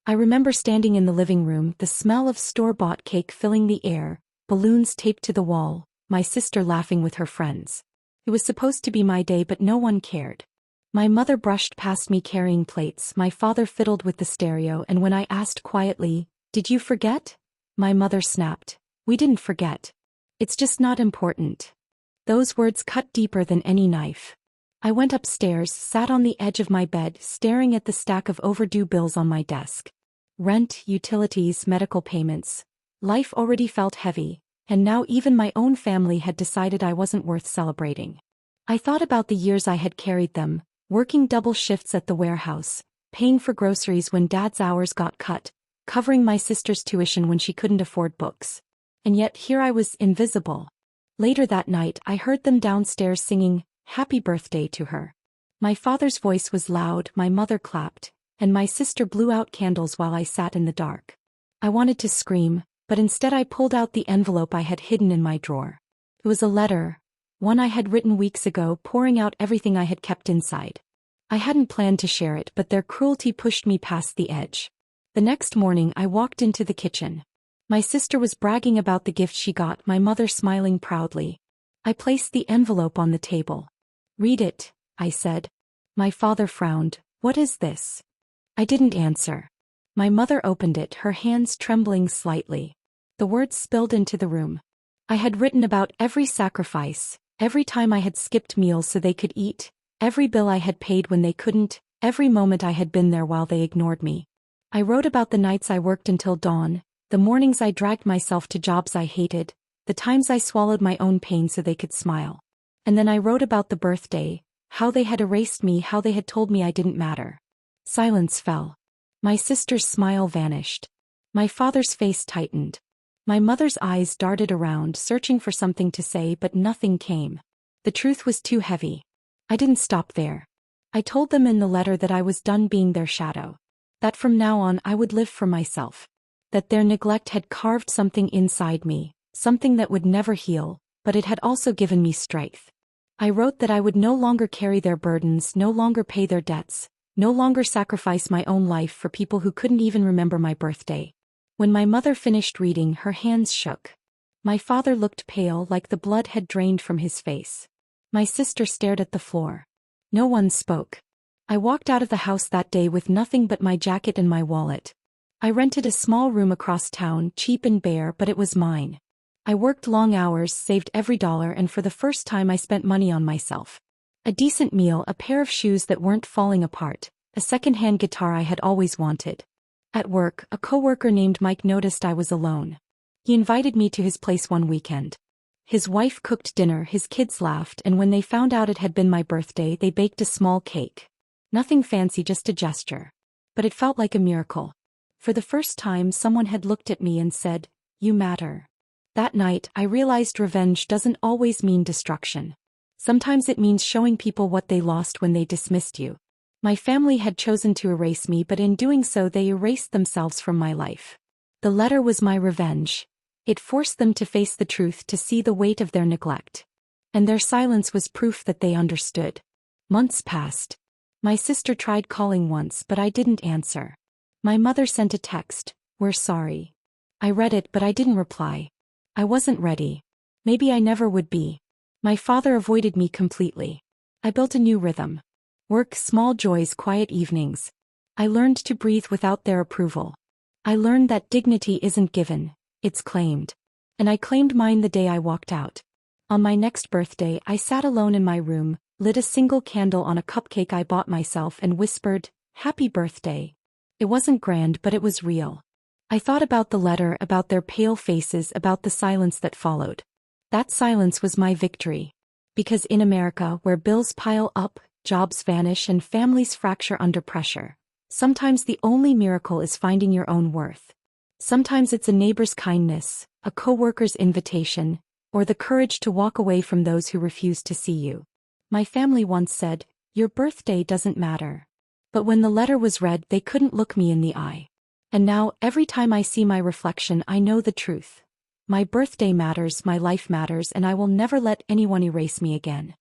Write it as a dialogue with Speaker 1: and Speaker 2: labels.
Speaker 1: I remember standing in the living room, the smell of store-bought cake filling the air, balloons taped to the wall, my sister laughing with her friends. It was supposed to be my day, but no one cared. My mother brushed past me carrying plates, my father fiddled with the stereo, and when I asked quietly, "Did you forget?" my mother snapped, "We didn't forget. It's just not important." Those words cut deeper than any knife. I went upstairs, sat on the edge of my bed, staring at the stack of overdue bills on my desk. Rent, utilities, medical payments. Life already felt heavy, and now even my own family had decided I wasn't worth celebrating. I thought about the years I had carried them, working double shifts at the warehouse, paying for groceries when Dad's hours got cut, covering my sister's tuition when she couldn't afford books. And yet here I was, invisible. Later that night I heard them downstairs singing "Happy Birthday" to her. My father's voice was loud, my mother clapped, and my sister blew out candles while I sat in the dark. I wanted to scream, but instead I pulled out the envelope I had hidden in my drawer. It was a letter, one I had written weeks ago, pouring out everything I had kept inside. I hadn't planned to share it, but their cruelty pushed me past the edge. The next morning I walked into the kitchen. My sister was bragging about the gift she got, my mother smiling proudly. I placed the envelope on the table. "Read it," I said. My father frowned. "What is this?" I didn't answer. My mother opened it, her hands trembling slightly. The words spilled into the room. I had written about every sacrifice, every time I had skipped meals so they could eat, every bill I had paid when they couldn't, every moment I had been there while they ignored me. I wrote about the nights I worked until dawn, the mornings I dragged myself to jobs I hated, the times I swallowed my own pain so they could smile. And then I wrote about the birthday, how they had erased me, how they had told me I didn't matter. Silence fell. My sister's smile vanished. My father's face tightened. My mother's eyes darted around, searching for something to say, but nothing came. The truth was too heavy. I didn't stop there. I told them in the letter that I was done being their shadow. That from now on I would live for myself. That their neglect had carved something inside me, something that would never heal, but it had also given me strength. I wrote that I would no longer carry their burdens, no longer pay their debts, no longer sacrifice my own life for people who couldn't even remember my birthday. When my mother finished reading, her hands shook. My father looked pale, like the blood had drained from his face. My sister stared at the floor. No one spoke. I walked out of the house that day with nothing but my jacket and my wallet. I rented a small room across town, cheap and bare, but it was mine. I worked long hours, saved every dollar, and for the first time I spent money on myself. A decent meal, a pair of shoes that weren't falling apart, a second-hand guitar I had always wanted. At work, a coworker named Mike noticed I was alone. He invited me to his place one weekend. His wife cooked dinner, his kids laughed, and when they found out it had been my birthday, they baked a small cake. Nothing fancy, just a gesture. But it felt like a miracle. For the first time, someone had looked at me and said, "You matter." That night, I realized revenge doesn't always mean destruction. Sometimes it means showing people what they lost when they dismissed you. My family had chosen to erase me, but in doing so they erased themselves from my life. The letter was my revenge. It forced them to face the truth, to see the weight of their neglect. And their silence was proof that they understood. Months passed. My sister tried calling once, but I didn't answer. My mother sent a text, "We're sorry." I read it, but I didn't reply. I wasn't ready. Maybe I never would be. My father avoided me completely. I built a new rhythm. Work, small joys, quiet evenings. I learned to breathe without their approval. I learned that dignity isn't given, it's claimed. And I claimed mine the day I walked out. On my next birthday, I sat alone in my room, lit a single candle on a cupcake I bought myself, and whispered, "Happy birthday." It wasn't grand, but it was real. I thought about the letter, about their pale faces, about the silence that followed. That silence was my victory. Because in America, where bills pile up, jobs vanish, and families fracture under pressure, sometimes the only miracle is finding your own worth. Sometimes it's a neighbor's kindness, a coworker's invitation, or the courage to walk away from those who refuse to see you. My family once said, "Your birthday doesn't matter." But when the letter was read, they couldn't look me in the eye. And now, every time I see my reflection, I know the truth. My birthday matters, my life matters, and I will never let anyone erase me again.